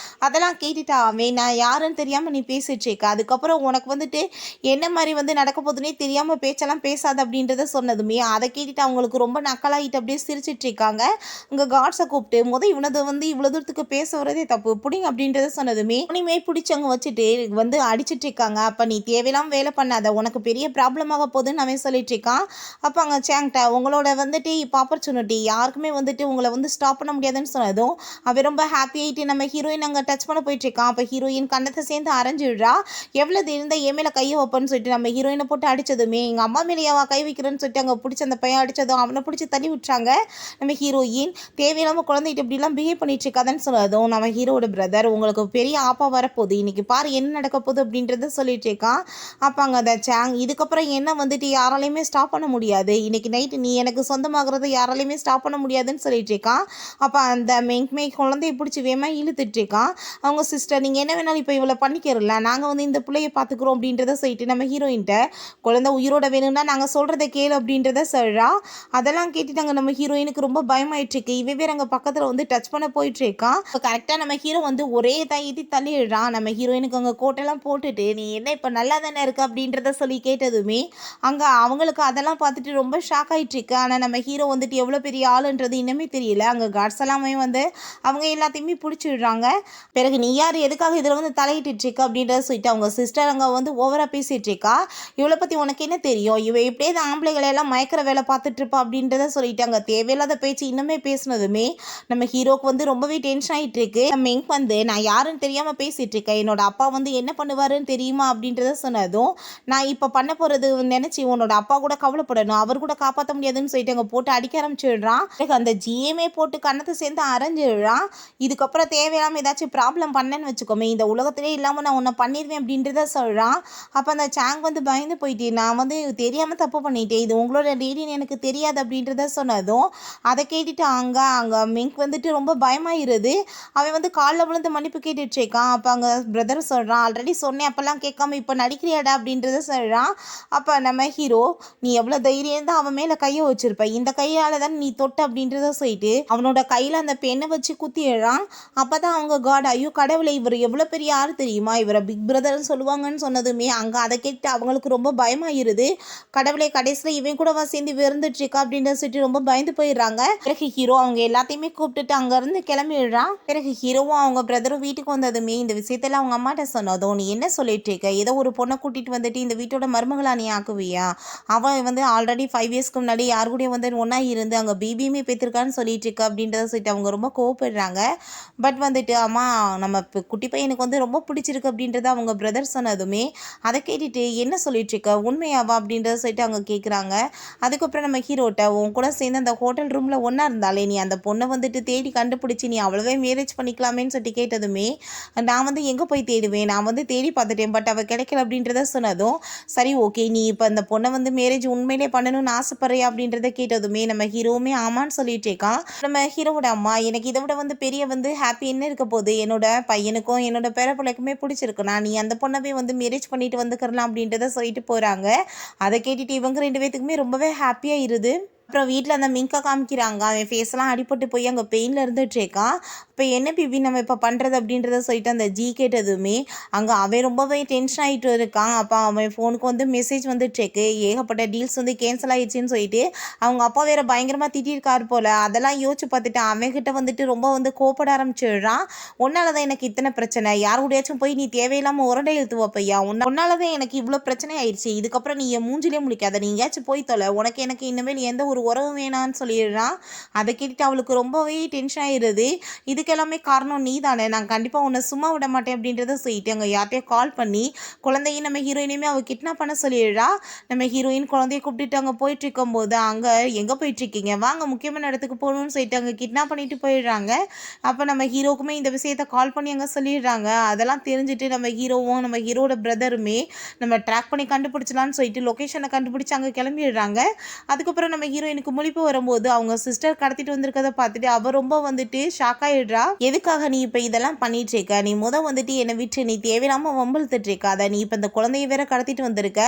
Speaker 1: அதெல்லாம் கேட்டுட்டா அவன் நான் யாருன்னு தெரியாமல் நீ பேசிகிட்டு இருக்கா, அதுக்கப்புறம் உனக்கு வந்துட்டு என்ன மாதிரி வந்து நடக்க போதுன்னே தெரியாமல் பேச்செல்லாம் பேசாது அப்படின்றத சொன்னதுமே அதை கேட்டுட்டு அவங்களுக்கு ரொம்ப நக்கலாகிட்டு அப்படியே சிரிச்சிட்டு இருக்காங்க. இங்கே காட்ஸை கூப்பிட்டு இவனது வந்து இவ்வளோ தூரத்துக்கு பேச வரதே தப்பு பிடிங்க அப்படின்றத சொன்னதுமே இனிமே பிடிச்சவங்க வச்சுட்டு வந்து அடிச்சிட்டு இருக்காங்க. அப்போ நீ தேவையில்லாமல் வேலை பண்ணாத, உனக்கு பெரிய ப்ராப்ளமாக போகுதுன்னு அவன் சொல்லிட்டு இருக்கான். அப்போ அங்கே சேங்கிட்ட உங்களோட வந்துட்டு இப்போ ஆப்பர்ச்சுனிட்டி யாருக்குமே வந்துட்டு உங்களை வந்து ஸ்டாப் பண்ண முடியாதுன்னு சொன்னதும் அவன் ரொம்ப ஹாப்பி ஆகிட்டு நம்ம ஹீரோயின் அங்கே டச் பண்ண போயிட்டு இருக்கான். அப்போ ஹீரோயின் கண்ணத்தை சேர்ந்து அரைஞ்சிடுறா. எவ்வளோ இருந்தால் என் மேலே கையை வைப்பேன்னு சொல்லிட்டு நம்ம ஹீரோயினை போட்டு அடித்ததுமே எங்கள் அம்மா மேலேயாவா கை வைக்கிறேன்னு சொல்லிட்டு அங்கே பிடிச்ச அந்த பையன் அடித்ததும் அவனை பிடிச்சி தள்ளி விட்டுறாங்க. நம்ம ஹீரோ ஹீரோயின் தேவையில்லாமல் குழந்தைகிட்ட இப்படிலாம் பிஹேவ் பண்ணிட்டு இருக்காதுன்னு சொன்னதும் நம்ம ஹீரோட பிரதர் உங்களுக்கு பெரிய ஆப்பா வரப்போகுது, இன்னைக்கு பாரு என்ன நடக்க போகுது அப்படின்றத சொல்லிட்டு இருக்கான். அப்போ அங்கே அந்த சாங் இதுக்கப்புறம் என்ன வந்துட்டு யாராலையுமே ஸ்டாப் பண்ண முடியாது, இன்னைக்கு நைட்டு நீ எனக்கு சொந்தமாகறத யாராலையுமே ஸ்டாப் பண்ண முடியாதுன்னு சொல்லிட்டு இருக்கான். அப்போ அந்த மெய் குழந்தைய பிடிச்சி வேமா இழுத்துட்டு இருக்கான். அவங்க சிஸ்டர் நீங்கள் என்ன வேணாலும் இப்போ இவ்வளோ பண்ணிக்கிறல, நாங்கள் வந்து இந்த பிள்ளையை பார்த்துக்குறோம் அப்படின்றத சொல்லிட்டு நம்ம ஹீரோயின்ட்ட குழந்தை உயிரோட வேணும்னா நாங்கள் சொல்கிறத கேளு அப்படின்றத சொல்கிறா. அதெல்லாம் கேட்டுட்டாங்க நம்ம ஹீரோயினுக்கு ரொம்ப பயமாயிட்டுருக்கு. இவன் வேறு அங்கே பக்கத்தில் வந்து டச் பண்ண போயிட்டுருக்கான். இப்போ கரெக்டாக நம்ம ஹீரோ வந்து ஒரே தையத்தி தள்ளிடுறான். நம்ம ஹீரோயினுக்கு அங்கே கோட்டெல்லாம் போட்டுட்டு நீ என்ன இப்போ நல்லா தானே இருக்கு அப்படின்றத சொல்லி கேட்டதுமே அங்கே அவங்களுக்கு அதெல்லாம் பார்த்துட்டு ரொம்ப ஷாக் ஆகிட்டுருக்கு. ஆனால் நம்ம ஹீரோ வந்துட்டு எவ்வளோ பெரிய ஆளுன்றது இன்னுமே தெரியல. அங்கே கார்ட்ஸ் எல்லாமே வந்து அவங்க எல்லாத்தையுமே பிடிச்சி விடுறாங்க. பிறகு நீ யார் எதுக்காக இதில் வந்து தலையிட்டுருக்கு அப்படின்றத சொல்லிட்டு அவங்க சிஸ்டர் அங்கே வந்து ஓவராக பேசிகிட்டு இருக்கா. இவளை பற்றி உனக்கு என்ன தெரியும், இவ இப்படியே தான் ஆம்பளைகளை எல்லாம் மயக்கிற வேலை பார்த்துட்டு இருப்பா அப்படின்றத சொல்லிட்டு அங்கே தேவையில்லாத பேச்சு இன்னுமே பேசினதுமே நம்ம ஹீரோக்கு வந்து ரொம்பவே டென்ஷன் ஆகிட்டு இருக்கு. நம்ம இங்க வந்து நான் யாருன்னு தெரியாமல் பேசிகிட்டு இருக்கேன், என்னோட அப்பா வந்து என்ன பண்ணுவாருன்னு தெரியுமா அப்படின்றத சொன்னதும் நான் இப்போ பண்ண போகிறது நினச்சி உன்னோட அப்பா கூட கவலைப்படணும், அவர் கூட காப்பாற்ற முடியாதுன்னு சொல்லிட்டு அங்கே போட்டு அடிக்க ஆரம்பிச்சிடுறான். அந்த ஜிஎம்ஏ போட்டு கண்ணத்தை சேர்ந்து அரைஞ்சிடுறான். இதுக்கப்புறம் தேவையில்லாமல் ஏதாச்சும் ப்ராப்ளம் பண்ணேன்னு வச்சுக்கோமே, இந்த உலகத்திலே இல்லாமல் நான் உன்னை பண்ணிடுவேன் அப்படின்றத சொல்கிறான். அப்போ அந்த சாங் வந்து பயந்து போயிட்டு நான் வந்து தெரியாமல் தப்பு பண்ணிட்டேன், இது உங்களோட ரீடிங் எனக்கு தெரியாது அப்படின்றத சொன்னதும் அதை கேட்டுட்டு அங்கே மிங்க் வந்துட்டு ரொம்ப பயமாயிருது. அவன் வந்து காலில் விழுந்து மன்னிப்பு கேட்டுட்டு இருக்கான். அப்போ அங்கே பிரதர் சொல்கிறான், ஆல்ரெடி சொன்னேன் அப்போல்லாம் கேட்காம இப்போ நடிக்கிறியாடா அப்படின்றத சொல்கிறான். அப்போ நம்ம ஹீரோ நீ எவ்வளோ தைரியம் தான் அவன் மேலே கையை வச்சிருப்ப, இந்த கையால் தான் நீ தொட்ட அப்படின்றத சொல்லிட்டு அவனோட கையில் அந்த பெண்ணை வச்சு குத்திடுறான். அப்போ தான் அவங்க காட் ஐயோ கடவுளை இவர் எவ்வளோ பெரிய ஆள் தெரியுமா, இவரை பிக் பிரதர்னு சொல்லுவாங்கன்னு சொன்னதுமே அங்கே அதை கேட்டு அவங்களுக்கு ரொம்ப பயமாயிருது. கடவுளை கடைசியில் இவன் கூடவா சேர்ந்து விருந்துட்டு இருக்கா அப்படின்றத சொல்லிட்டு ரொம்ப பயந்து போயிடுறாங்க. பிறகு ஹீரோ அவங்க எல்லாத்தையுமே கூப்பிட்டுட்டு அங்கேருந்து கிளம்பிடுறான். பிறகு ஹீரோவும் அவங்க பிரதரும் வீட்டுக்கு வந்ததுமே இந்த விஷயத்தெல்லாம் அவங்க அம்மாட்ட சொன்னதும் நீ என்ன சொல்லிட்டு இருக்க, ஏதோ ஒரு பொண்ணை கூட்டிகிட்டு வந்துட்டு இந்த வீட்டோட மருமகளா நீ ஆக்குவியா, அவன் வந்து ஆல்ரெடி 5 இயர்ஸ்க்கு முன்னாடி யார் கூடயும் வந்து ஒன்றா இருந்து அங்கே பேபியுமே பெற்றிருக்கான்னு சொல்லிட்டு இருக்க அப்படின்றத சொல்லிட்டு அவங்க ரொம்ப கோவப்படுறாங்க. பட் வந்துட்டு அம்மா நம்ம குட்டி பையனுக்கு வந்து ரொம்ப பிடிச்சிருக்கு அப்படின்றத அவங்க பிரதர் சொன்னதுமே அதை கேட்டுட்டு என்ன சொல்லிட்டுருக்க உண்மையாவா அப்படின்றத சொல்லிட்டு அவங்க கேட்குறாங்க. அதுக்கப்புறம் நம்ம ஹீரோட்ட உன் கூட சேர்ந்து அந்த ஹோட்டல் ரூமில் ஒன்றா இருந்தாலே நீ அந்த பொண்ணை வந்துட்டு தேடி கண்டுபிடிச்சி நீ அவ்வளோவே மேரேஜ் பண்ணிக்கலாமேன்னு சொல்லிட்டு கேட்டதுமே நான் வந்து எங்கே போய் தேடுவேன், நான் வந்து தேடி பார்த்துட்டேன் பட் அவள் கிடைக்கல அப்படின்றத சொன்னதும் சரி ஓகே நீ இப்போ அந்த பொண்ணை வந்து மேரேஜ் உண்மையிலே பண்ணணும்னு ஆசைப்படுறியா அப்படின்றத கேட்டதுமே நம்ம ஹீரோவுமே ஆமான்னு சொல்லிட்டு இருக்கான். நம்ம ஹீரோவோட அம்மா எனக்கு இதை விட வந்து பெரிய வந்து ஹாப்பி என்ன இருக்க போகுது, என்னோட பையனுக்கும் என்னோட பேரப்பிள்ளைக்குமே பிடிச்சிருக்குண்ணா, நீ அந்த பொண்ணவே வந்து மேரேஜ் பண்ணிட்டு வந்துக்கிறலாம் அப்படின்றத சொல்லிட்டு போகிறாங்க. அதை கேட்டுட்டு இவங்க 2 பேத்துக்குமே ரொம்பவே ஹாப்பியாக இருது. அப்புறம் வீட்டில் அந்த மிங்கை காமிக்கிறாங்க, அவன் ஃபேஸ்லாம் அடிபட்டு போய் அங்கே பெயினில் இருந்துட்டு இருக்கான். இப்போ என்ன பிபி நம்ம இப்போ பண்ணுறது அப்படின்றத சொல்லிட்டு அந்த ஜி கேட்டதுமே அங்கே அவன் ரொம்பவே டென்ஷன் ஆகிட்டு இருக்கான். அப்போ அவன் ஃபோனுக்கு வந்து மெசேஜ் வந்துட்டுருக்கு, ஏகப்பட்ட டீல்ஸ் வந்து கேன்சல் ஆகிடுச்சின்னு சொல்லிட்டு அவங்க அப்பா வேறு பயங்கரமாக திட்டிருக்காரு போல். அதெல்லாம் யோசிச்சு பார்த்துட்டு அவன்கிட்ட வந்துட்டு ரொம்ப வந்து கோப்பட ஆரம்பிச்சிடுறான். உன்னால தான் எனக்கு இத்தனை பிரச்சனை, யார் கூடயாச்சும் போய் நீ தேவையில்லாமல் உரண்டை இழுத்து வைப்பையா, உன்னால தான் எனக்கு இவ்வளோ பிரச்சனை ஆயிடுச்சு, இதுக்கப்புறம் நீ என் மூஞ்சிலே முடிக்காத, நீ எங்கேயாச்சும் போய் தொலை, உனக்கு எனக்கு இனிமேல் எந்த ஒரு உறவு வேணான்னு சொல்லிடுறான். அதை கேட்டுட்டு அவளுக்கு ரொம்பவே டென்ஷன் ஆயிடுது. இதுக்கெல்லாமே காரணம் நீ தானே, நான் கண்டிப்பாக உன்னை சும்மா விட மாட்டேன் அப்படின்றத சொல்லிட்டு அங்கே யார்ட்டையும் கால் பண்ணி குழந்தையும் நம்ம ஹீரோயினையுமே அவள் கிட்னாப் பண்ண சொல்லிடுறா. நம்ம ஹீரோயின் குழந்தைய கூப்பிட்டுட்டு அங்கே போயிட்டு இருக்கும்போது அங்கே எங்கே போயிட்டுருக்கீங்க, வாங்க முக்கியமான இடத்துக்கு போகணும்னு சொல்லிட்டு அங்கே கிட்னாப் பண்ணிட்டு போயிடுறாங்க. அப்போ நம்ம ஹீரோக்குமே இந்த விஷயத்த கால் பண்ணி அங்கே சொல்லிடுறாங்க. அதெல்லாம் தெரிஞ்சுட்டு நம்ம ஹீரோவும் நம்ம ஹீரோட பிரதருமே நம்ம ட்ராக் பண்ணி கண்டுபிடிச்சலான்னு சொல்லிட்டு லொக்கேஷனை கண்டுபிடிச்சி அங்கே கிளம்பிடுறாங்க. அதுக்கப்புறம் நம்ம ஹீரோயினுக்கு முழிப்பு வரும்போது அவங்க சிஸ்டர் கடத்திட்டு வந்திருக்கதை பார்த்துட்டு அவள் ரொம்ப வந்துட்டு ஷாக் ஆகிடுறா. எதுக்காக நீ இப்போ இதெல்லாம் பண்ணிட்டு இருக்க, நீ வந்துட்டு என்னை விட்டு நீ தேவையில்லாமல் வம்பிழுத்துட்டு இருக்காத, நீ இப்போ இந்த குழந்தைய வேற கடத்திட்டு வந்திருக்க,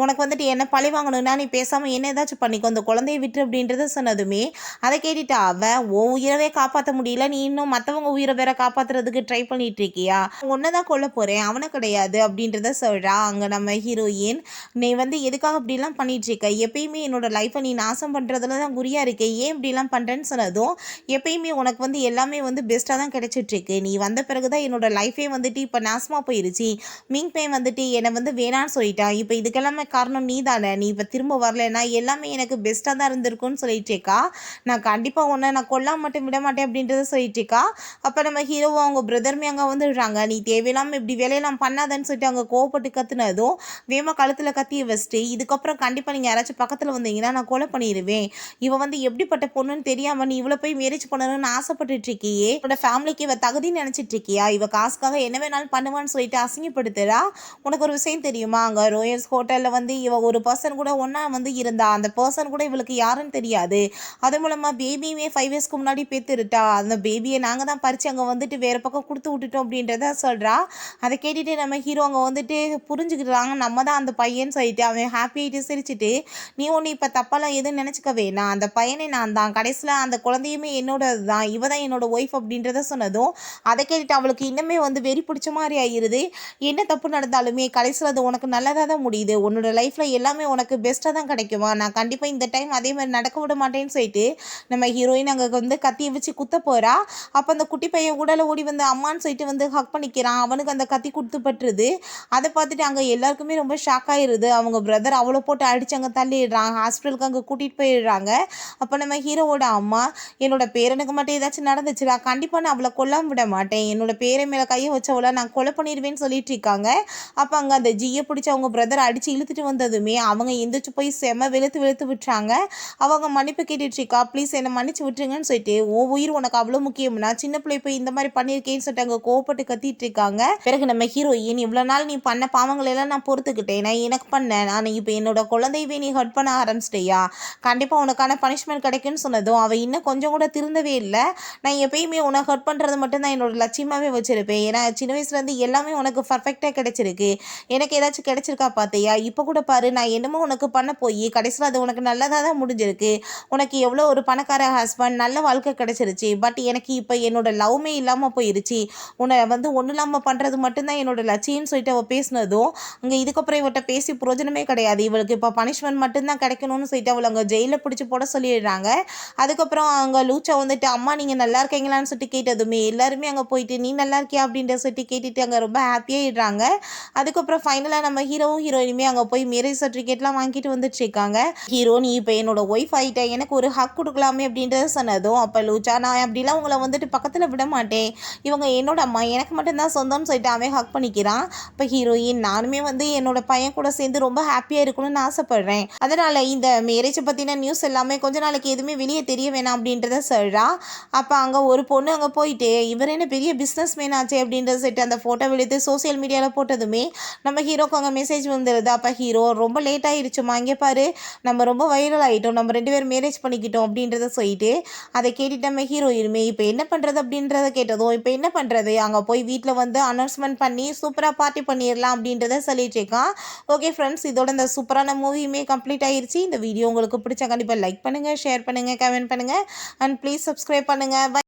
Speaker 1: உனக்கு வந்துட்டு என்ன பழி வாங்கணும்னா நீ பேசாமல் என்ன ஏதாச்சும் பண்ணிக்கோ, அந்த குழந்தைய விட்டு அப்படின்றத சொன்னதுமே அதை கேட்டுட்டு அவன் உன் உயிரவே காப்பாற்ற முடியல, நீ இன்னும் மற்றவங்க உயிரை வேற காப்பாற்றுறதுக்கு ட்ரை பண்ணிட்டு இருக்கியா, உன்னை தான் கொல்ல போகிறேன் அவனை கிடையாது அப்படின்றத சொல்கிறா. அங்கே நம்ம ஹீரோயின் நீ வந்து எதுக்காக அப்படிலாம் பண்ணிட்டு இருக்க, எப்பயுமே என்னோட லைஃப்பை நீ நாசம் பண்ணுறதுல தான் குறியாக இருக்கு, ஏன் இப்படிலாம் பண்ணுறேன்னு சொன்னதும் எப்பயுமே உனக்கு வந்து எல்லாமே வந்து பெஸ்ட்டாக தான் கிடைச்சிட்ருக்கு, நீ வந்த பிறகு தான் என்னோட லைஃபே வந்துட்டு இப்போ நாசமாக போயிருச்சு, மிங் பையன் வந்துட்டு என்னை வந்து வேணான்னு சொல்லிட்டான், இப்போ இதுக்கெல்லாமே காரணம் நீ தானே, நீ இப்போ திரும்ப வரலைன்னா எல்லாமே எனக்கு பெஸ்ட்டாக தான் இருந்திருக்குன்னு சொல்லிட்டு இருக்கா. நான் கண்டிப்பாக உன்னை நான் கொல்லாம மட்டும் விட மாட்டேன் அப்படின்றத சொல்லிட்டு இருக்கா. அப்போ நம்ம ஹீரோவும் அவங்க பிரதருமே அங்கே வந்துடுறாங்க, நீ தேவையில்லாமல் இப்படி வேலையெல்லாம் பண்ணாதன்னு சொல்லிட்டு அவங்க கோவப்பட்டு கத்துனதும் வேமா கழுத்தில் கத்தியை வச்சுட்டு இதுக்கப்புறம் கண்டிப்பாக நீங்கள் யாராச்சும் பக்கத்தில் வந்தீங்கன்னா நான் கொலை பண்ணிடுவேன், பண்ணிடுவேன். இவ வந்து எப்படிப்பட்ட பொண்ணுன்னு தெரியாம நீ இவள போய் மேரேஜ் பண்ணணும்னு ஆசைப்பட்டுட்டு இருக்கியே, உன்னோட ஃபேமிலிக்கு இவ தகுதின்னு நினைச்சிட்டு இருக்கியா? இவ காசுக்காக என்ன வேணாலும் பண்ணுவான்னு சொல்லிட்டு அசிங்கப்படுத்துறா. உனக்கு ஒரு விஷயம் தெரியுமா? அங்க ரோயல்ஸ் ஹோட்டல்ல வந்து இவ ஒரு பர்சன் கூட ஒண்ணா வந்து இருந்தா. அந்த பர்சன் கூட இவளுக்கு யாருன்னு தெரியாது. அது மூலமா பேபியுமே 5 இயர்ஸ்க்கு முன்னாடி பெத்துருட்டா. அந்த பேபியை நாங்க தான் பறிச்சு அங்க வந்துட்டு வேற பக்கம் குடுத்து விட்டுட்டோம் அப்படின்றத சொல்றா. அதை கேட்டுட்டு நம்ம ஹீரோ அங்க வந்துட்டு புரிஞ்சுக்கிட்டாங்க நம்ம தான் அந்த பையன்னு சொல்லிட்டு அவன் ஹாப்பி ஆயிட்டு சிரிச்சுட்டு, நீ ஒன்று இப்போ தப்பாலாம் எதுவும் நினச்சிக்க வேணாம். அந்த பையனே நான் தான். கடைசியில் அந்த குழந்தையுமே என்னோடது தான். இவ தான் என்னோட ஒய்ஃப் அப்படின்றத சொன்னதும் அதை கேட்டுட்டு அவளுக்கு இன்னுமே வந்து வெறி பிடிச்ச மாதிரி ஆயிருது. என்ன தப்பு நடந்தாலுமே கடைசியில் அது உனக்கு நல்லதாக தான் முடியுது. உன்னோட லைஃப்பில் எல்லாமே உனக்கு பெஸ்ட்டாக தான் கிடைக்குமா? நான் கண்டிப்பாக இந்த டைம் அதே மாதிரி நடக்க விட மாட்டேன்னு சொல்லிட்டு நம்ம ஹீரோயின் அங்கே வந்து கத்தியை வச்சு குத்த போகிறா. அப்போ அந்த குட்டி பையன் உடலை ஓடி வந்து அம்மான்னு சொல்லிட்டு வந்து ஹக் பண்ணிக்கிறான். அவனுக்கு அந்த கத்தி கொடுத்து பட்டுருது. அதை பார்த்துட்டு அங்கே எல்லாருக்குமே ரொம்ப ஷாக் ஆயிடுது. அவங்க பிரதர் அவ்வளோ போட்டு அடிச்சு அங்கே தள்ளிடுறாங்க. ஹாஸ்பிட்டலுக்கு அங்கே கூட்டிகிட்டு போயிடுறாங்க. அப்போ நம்ம ஹீரோவோட அம்மா, என்னோட பேரனுக்கு மட்டும் ஏதாச்சும் நடந்துச்சுடா, கண்டிப்பாக நான் அவளை கொல்லாம விட மாட்டேன். என்னோட பேரை மேலே கையை வச்சவளை நான் கொலை பண்ணிடுவேன்னு சொல்லிட்டு இருக்காங்க. அப்போ அங்கே அந்த ஜியை பிடிச்சி அவங்க பிரதர் அடித்து இழுத்துட்டு வந்ததுமே அவங்க எந்திரிச்சு போய் செம வெளுத்து விட்டுறாங்க. அவங்க மன்னிப்பு கேட்டுட்டு இருக்கா. ப்ளீஸ் என்னை மன்னிச்சு விட்டுருங்கன்னு சொல்லிட்டு, உன் உயிர் உனக்கு அவ்வளோ முக்கியம்னா சின்ன பிள்ளை போய் இந்த மாதிரி பண்ணியிருக்கேன்னு சொல்லிட்டு அங்கே கோவப்பட்டு கத்திட்டு இருக்காங்க. பிறகு நம்ம ஹீரோயின், இவ்வளோ நாள் நீ பண்ண பாவங்கள் எல்லாம் நான் பொறுத்துக்கிட்டேன். நான் எனக்கு பண்ணேன். நான் இப்போ என்னோட குழந்தையவே நீ ஹர்ட் பண்ண ஆரம்பிச்சிட்டியா? கண்டிப்பாக உனக்கான பனிஷ்மெண்ட் கிடைக்குன்னு சொன்னதும் அவள் இன்னும் கொஞ்சம் கூட திருந்தவே இல்லை. நான் எப்பயுமே உனக்கு ஹர்ட் பண்ணுறது மட்டும்தான் என்னோட லட்சியமாகவே வச்சிருப்பேன். ஏன்னா சின்ன வயசுலேருந்து எல்லாமே உனக்கு பர்ஃபெக்டாக கிடைச்சிருக்கு. எனக்கு ஏதாச்சும் கிடைச்சிருக்கா பார்த்தியா? இப்போ கூட பாரு, நான் என்னமோ உனக்கு பண்ண போய் கடைசியில் அது உனக்கு நல்லதாக தான் முடிஞ்சிருக்கு. உனக்கு எவ்வளோ ஒரு பணக்கார ஹஸ்பண்ட், நல்ல வாழ்க்கை கிடைச்சிருச்சு. பட் எனக்கு இப்போ என்னோட லவ்மே இல்லாமல் போயிருச்சு. உன்னை வந்து ஒன்றும் இல்லாமல் பண்ணுறது மட்டும்தான் என்னோட லட்சியம்னு சொல்லிட்டு அவள் பேசினதும் அங்கே இதுக்கப்புறம் இவட்ட பேசி பிரயோஜனமே கிடையாது. இவளுக்கு இப்போ பனிஷ்மெண்ட் மட்டும்தான் கிடைக்கணும்னு சொல்லிட்டு அவளை அங்கே ஜெயிலில் பிடிச்சி போட சொல்லிடுறாங்க. அதுக்கப்புறம் அங்கே லூச்சா வந்துட்டு, அம்மா நீங்கள் நல்லா இருக்கீங்களான்னு சொல்லிட்டு கேட்டதுமே எல்லாருமே அங்கே போயிட்டு நீ நல்லா இருக்கியா அப்படின்ற சொல்லிட்டு கேட்டுட்டு அங்கே ரொம்ப ஹாப்பியாகிடுறாங்க. அதுக்கப்புறம் ஃபைனலாக நம்ம ஹீரோவும் ஹீரோயினுமே அங்கே போய் மேரேஜ் சர்டிஃபிகேட்லாம் வாங்கிட்டு வந்துட்டு இருக்காங்க. ஹீரோ, நீ இப்போ என்னோட ஒய்ஃப் ஆகிட்டேன், எனக்கு ஒரு ஹக் கொடுக்கலாமே அப்படின்றத சொன்னதும் அப்போ லூச்சா, நான் அப்படிலாம் உங்களை வந்துட்டு பக்கத்தில் விட மாட்டேன், இவங்க என்னோட அம்மா, எனக்கு மட்டும்தான் சொந்தம்னு சொல்லிட்டு அவன் ஹக் பண்ணிக்கிறான். இப்போ ஹீரோயின், நானுமே வந்து என்னோட பையன் கூட சேர்ந்து ரொம்ப ஹாப்பியாக இருக்கணும்னு ஆசைப்படுறேன். அதனால் இந்த மேரேஜை பற்றின நியூஸ் எல்லாமே கொஞ்ச நாளைக்கு எதுவுமே வெளியே தெரிய வேணாம் அப்படின்றத சொல்கிறா. அப்போ அங்கே ஒரு பொண்ணு அங்கே போயிட்டு, இவர் என்ன பெரிய பிஸ்னஸ் மேன் ஆச்சு அப்படின்றத சொல்லிட்டு அந்த ஃபோட்டோ எடுத்து சோசியல் மீடியாவில் போட்டதுமே நம்ம ஹீரோக்கு அங்கே மெசேஜ் வந்துடுது. அப்போ ஹீரோ, ரொம்ப லேட் ஆகிடுச்சுமா, இங்கே பாரு நம்ம ரொம்ப வைரல் ஆகிட்டோம், நம்ம 2 பேரும் மேரேஜ் பண்ணிக்கிட்டோம் அப்படின்றத சொல்லிட்டு அதை கேட்டுட்டு நம்ம ஹீரோயினுமே இப்போ என்ன பண்ணுறது அப்படின்றத கேட்டதும், இப்போ என்ன பண்ணுறது, அங்கே போய் வீட்டில் வந்து அனௌன்ஸ்மெண்ட் பண்ணி சூப்பராக பார்ட்டி பண்ணிடலாம் அப்படின்றத சொல்லிட்டு இருக்கான். ஓகே ஃப்ரெண்ட்ஸ், இதோட இந்த சூப்பரான மூவியுமே கம்ப்ளீட் ஆகிடுச்சு. இந்த வீடியோ உங்களுக்கு பிடிச்சா கண்டிப்பாக லைக் பண்ணுங்கள், ஷேர் பண்ணுங்கள், கமெண்ட் பண்ணுங்கள் அண்ட் ப்ளீஸ் சப்ஸ்கிரைப் பண்ணுங்கள்.